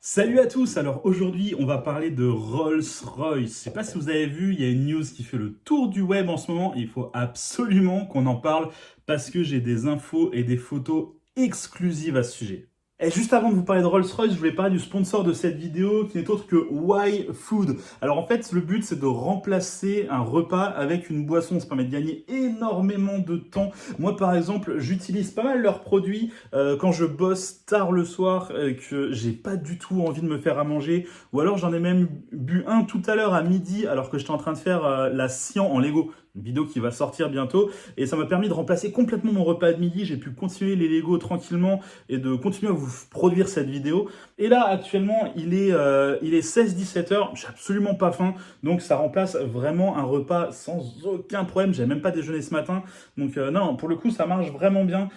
Salut à tous, alors aujourd'hui on va parler de Rolls-Royce. Je sais pas si vous avez vu, il y a une news qui fait le tour du web en ce moment et il faut absolument qu'on en parle parce que j'ai des infos et des photos exclusives à ce sujet. Et juste avant de vous parler de Rolls-Royce, je voulais parler du sponsor de cette vidéo qui n'est autre que Y-Food. Alors en fait, le but c'est de remplacer un repas avec une boisson. Ça permet de gagner énormément de temps. Moi par exemple, j'utilise pas mal leurs produits quand je bosse tard le soir, que j'ai pas du tout envie de me faire à manger. Ou alors j'en ai même bu un tout à l'heure à midi alors que j'étais en train de faire la Sian en Lego. Une vidéo qui va sortir bientôt. Et ça m'a permis de remplacer complètement mon repas de midi. J'ai pu continuer les Lego tranquillement et de continuer à vous produire cette vidéo. Et là, actuellement, il est 16-17 heures. J'ai absolument pas faim. Donc, ça remplace vraiment un repas sans aucun problème. J'ai même pas déjeuné ce matin. Donc, non, pour le coup, ça marche vraiment bien.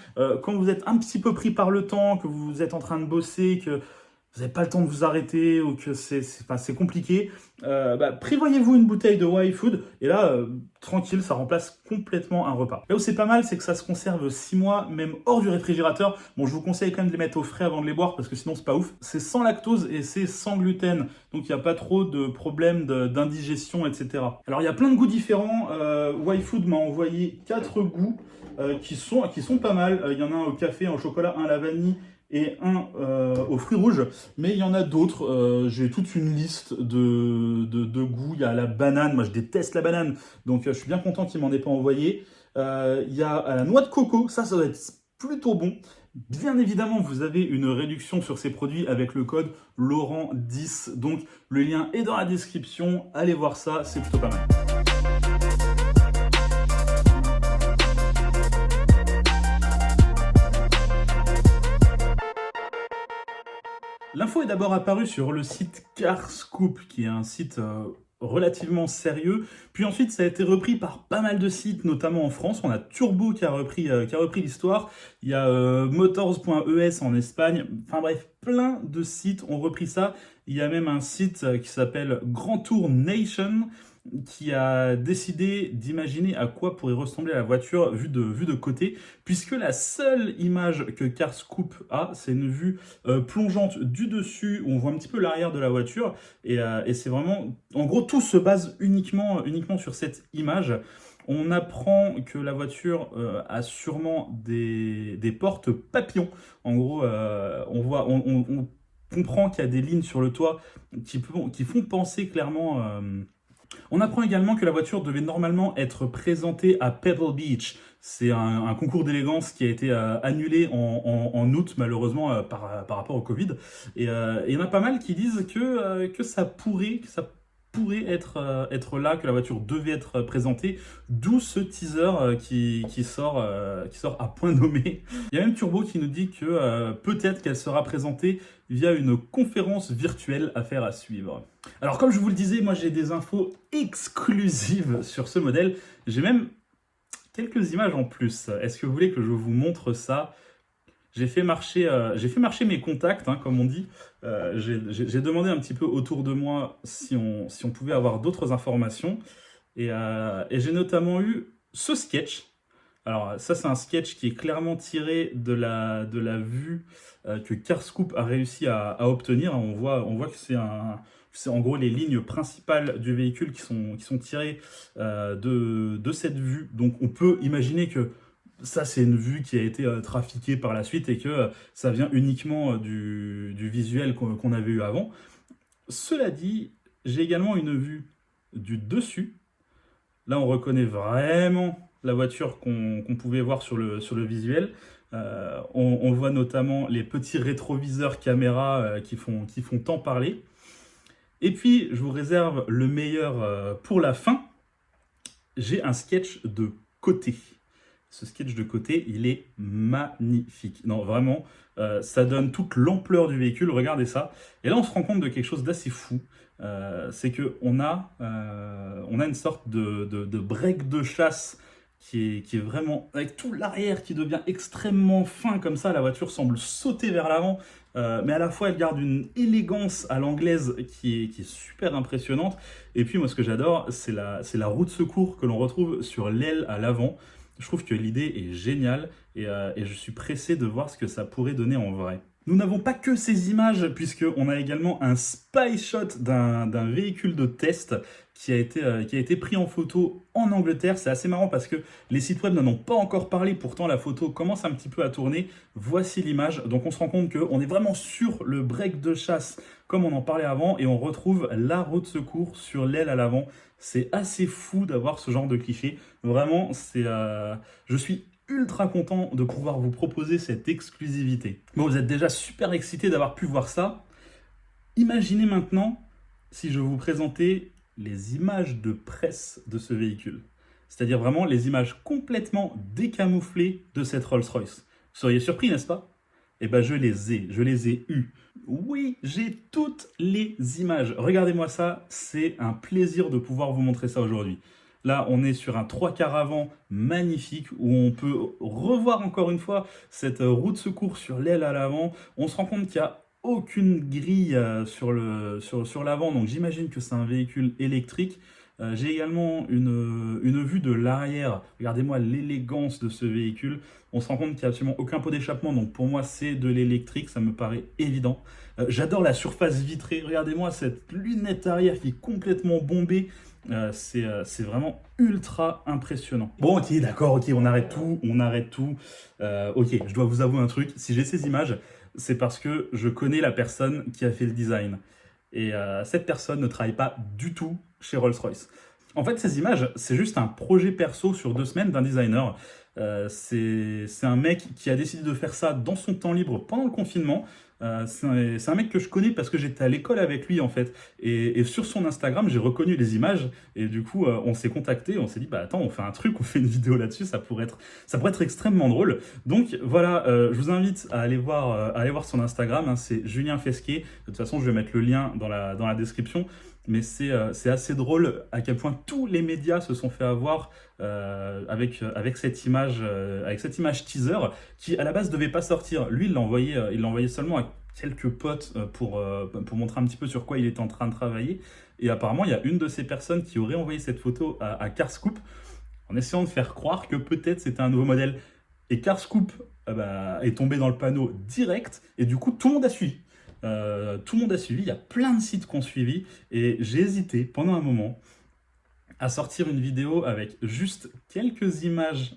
Quand vous êtes un petit peu pris par le temps, que vous êtes en train de bosser, que vous n'avez pas le temps de vous arrêter ou que c'est compliqué, prévoyez-vous une bouteille de Y-Food et là, tranquille, ça remplace complètement un repas. Là où c'est pas mal, c'est que ça se conserve 6 mois, même hors du réfrigérateur. Bon, je vous conseille quand même de les mettre au frais avant de les boire parce que sinon c'est pas ouf. C'est sans lactose et c'est sans gluten, donc il n'y a pas trop de problèmes d'indigestion, etc. Alors il y a plein de goûts différents. Y-Food m'a envoyé 4 goûts qui sont pas mal. Il y en a un au café, un au chocolat, un à la vanille et un aux fruits rouges, mais il y en a d'autres. J'ai toute une liste de goûts. Il y a la banane, moi je déteste la banane, donc je suis bien content qu'il m'en ait pas envoyé. Il y a la noix de coco, ça doit être plutôt bon. Bien évidemment, vous avez une réduction sur ces produits avec le code Laurent10, donc le lien est dans la description, allez voir ça, c'est plutôt pas mal. L'info est d'abord apparue sur le site Carscoop, qui est un site relativement sérieux. Puis ensuite, ça a été repris par pas mal de sites, notamment en France. On a Turbo qui a repris l'histoire. Il y a Motors.es en Espagne. Enfin bref, plein de sites ont repris ça. Il y a même un site qui s'appelle Grand Tour Nation qui a décidé d'imaginer à quoi pourrait ressembler la voiture vue de côté, puisque la seule image que Carscoop a, c'est une vue plongeante du dessus, où on voit un petit peu l'arrière de la voiture, et c'est vraiment... En gros, tout se base uniquement sur cette image. On apprend que la voiture a sûrement des portes papillons. En gros, on comprend qu'il y a des lignes sur le toit qui font penser clairement... On apprend également que la voiture devait normalement être présentée à Pebble Beach. C'est un concours d'élégance qui a été annulé en août, malheureusement, par rapport au Covid. Et il y en a pas mal qui disent que ça pourrait être là, que la voiture devait être présentée, d'où ce teaser qui sort à point nommé. Il y a même Turbo qui nous dit que peut-être qu'elle sera présentée via une conférence virtuelle, affaire à suivre. Alors comme je vous le disais, moi j'ai des infos exclusives sur ce modèle. J'ai même quelques images en plus. Est-ce que vous voulez que je vous montre ça? J'ai fait marcher mes contacts, hein, comme on dit. J'ai demandé un petit peu autour de moi si on pouvait avoir d'autres informations. Et j'ai notamment eu ce sketch. Alors ça, c'est un sketch qui est clairement tiré de la vue que Carscoop a réussi à obtenir. On voit que c'est en gros les lignes principales du véhicule qui sont tirées de cette vue. Donc on peut imaginer que ça, c'est une vue qui a été trafiquée par la suite et que ça vient uniquement du visuel qu'on avait eu avant. Cela dit, j'ai également une vue du dessus. Là, on reconnaît vraiment la voiture qu'on pouvait voir sur le visuel. On voit notamment les petits rétroviseurs caméra qui font tant parler. Et puis, je vous réserve le meilleur pour la fin. J'ai un sketch de côté. Ce sketch de côté, il est magnifique. Non, vraiment, ça donne toute l'ampleur du véhicule. Regardez ça. Et là, on se rend compte de quelque chose d'assez fou. C'est qu'on a une sorte de break de chasse qui est vraiment, avec tout l'arrière qui devient extrêmement fin comme ça. La voiture semble sauter vers l'avant, mais à la fois elle garde une élégance à l'anglaise qui est super impressionnante. Et puis moi, ce que j'adore, c'est la roue de secours que l'on retrouve sur l'aile à l'avant. Je trouve que l'idée est géniale et je suis pressé de voir ce que ça pourrait donner en vrai. Nous n'avons pas que ces images, puisqu'on a également un spy shot d'un véhicule de test qui a été pris en photo en Angleterre. C'est assez marrant parce que les sites web n'en ont pas encore parlé, pourtant la photo commence un petit peu à tourner. Voici l'image, donc on se rend compte qu'on est vraiment sur le break de chasse comme on en parlait avant, et on retrouve la roue de secours sur l'aile à l'avant. C'est assez fou d'avoir ce genre de cliché. Vraiment, je suis ultra content de pouvoir vous proposer cette exclusivité. Bon, vous êtes déjà super excité d'avoir pu voir ça. Imaginez maintenant si je vous présentais les images de presse de ce véhicule. C'est-à-dire vraiment les images complètement décamouflées de cette Rolls-Royce. Vous seriez surpris, n'est-ce pas? Eh bien, je les ai eues. Oui, j'ai toutes les images. Regardez-moi ça, c'est un plaisir de pouvoir vous montrer ça aujourd'hui. Là, on est sur un 3/4 avant magnifique où on peut revoir encore une fois cette roue de secours sur l'aile à l'avant. On se rend compte qu'il n'y a aucune grille sur l'avant, donc j'imagine que c'est un véhicule électrique. J'ai également une vue de l'arrière. Regardez-moi l'élégance de ce véhicule. On se rend compte qu'il n'y a absolument aucun pot d'échappement, donc pour moi c'est de l'électrique, ça me paraît évident. J'adore la surface vitrée. Regardez-moi cette lunette arrière qui est complètement bombée. C'est vraiment ultra impressionnant. Bon, ok, d'accord, ok, on arrête tout. Ok, je dois vous avouer un truc. Si j'ai ces images, c'est parce que je connais la personne qui a fait le design. Et cette personne ne travaille pas du tout chez Rolls-Royce. En fait, ces images, c'est juste un projet perso sur 2 semaines d'un designer. C'est un mec qui a décidé de faire ça dans son temps libre pendant le confinement. C'est un mec que je connais parce que j'étais à l'école avec lui en fait. Et sur son Instagram, j'ai reconnu les images. Et du coup, on s'est contacté, on s'est dit, bah attends, on fait un truc, on fait une vidéo là-dessus, ça pourrait être extrêmement drôle. Donc voilà, je vous invite à aller voir son Instagram, hein, c'est Julien Fesquier. De toute façon, je vais mettre le lien dans la description. Mais c'est assez drôle à quel point tous les médias se sont fait avoir avec cette image teaser qui à la base devait pas sortir. Lui, il l'a envoyé seulement à quelques potes pour montrer un petit peu sur quoi il était en train de travailler. Et apparemment, il y a une de ces personnes qui aurait envoyé cette photo à Carscoop en essayant de faire croire que peut-être c'était un nouveau modèle. Et Carscoop est tombé dans le panneau direct et du coup, tout le monde a suivi. Il y a plein de sites qui ont suivi et j'ai hésité pendant un moment à sortir une vidéo avec juste quelques images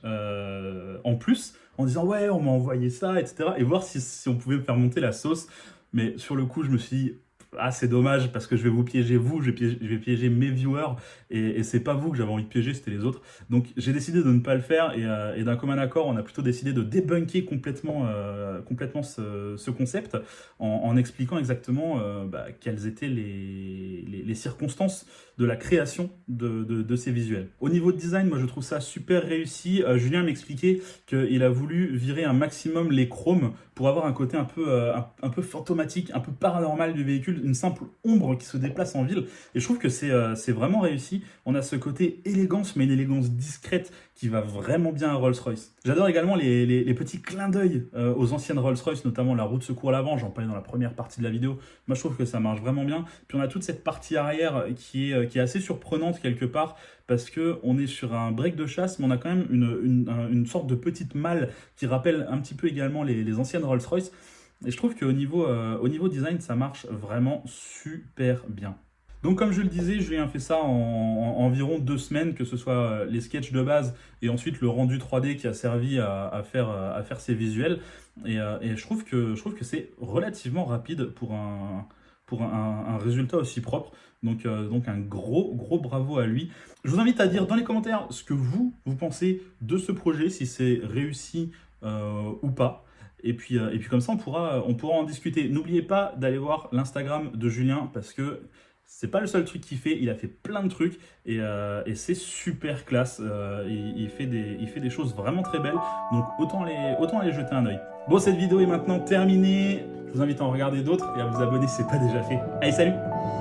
en plus en disant ouais on m'a envoyé ça, etc. et voir si on pouvait faire monter la sauce, mais sur le coup je me suis dit ah c'est dommage parce que je vais vous piéger vous, je vais piéger mes viewers et c'est pas vous que j'avais envie de piéger, c'était les autres. Donc j'ai décidé de ne pas le faire et d'un commun accord on a plutôt décidé de débunker complètement ce concept en expliquant exactement quelles étaient les circonstances de la création de ces visuels. Au niveau de design, moi je trouve ça super réussi. Julien m'expliquait qu'il a voulu virer un maximum les chromes pour avoir un côté un peu fantomatique, un peu paranormal du véhicule, une simple ombre qui se déplace en ville. Et je trouve que c'est vraiment réussi. On a ce côté élégance, mais une élégance discrète qui va vraiment bien à Rolls-Royce. J'adore également les petits clins d'œil aux anciennes Rolls-Royce, notamment la roue de secours à l'avant, j'en parlais dans la première partie de la vidéo. Moi je trouve que ça marche vraiment bien. Puis on a toute cette partie arrière qui est assez surprenante quelque part, parce qu'on est sur un break de chasse, mais on a quand même une sorte de petite malle qui rappelle un petit peu également les anciennes Rolls-Royce. Et je trouve qu'au niveau design, ça marche vraiment super bien. Donc comme je le disais, Julien fait ça en environ 2 semaines, que ce soit les sketchs de base et ensuite le rendu 3D qui a servi à faire ses visuels. Et je trouve que c'est relativement rapide pour un résultat aussi propre. Donc un gros bravo à lui. Je vous invite à dire dans les commentaires ce que vous pensez de ce projet, si c'est réussi ou pas. Et puis comme ça, on pourra en discuter. N'oubliez pas d'aller voir l'Instagram de Julien parce que c'est pas le seul truc qu'il fait, il a fait plein de trucs et c'est super classe. Il fait des choses vraiment très belles, donc autant aller jeter un œil. Bon, cette vidéo est maintenant terminée. Je vous invite à en regarder d'autres et à vous abonner si ce n'est pas déjà fait. Allez, salut!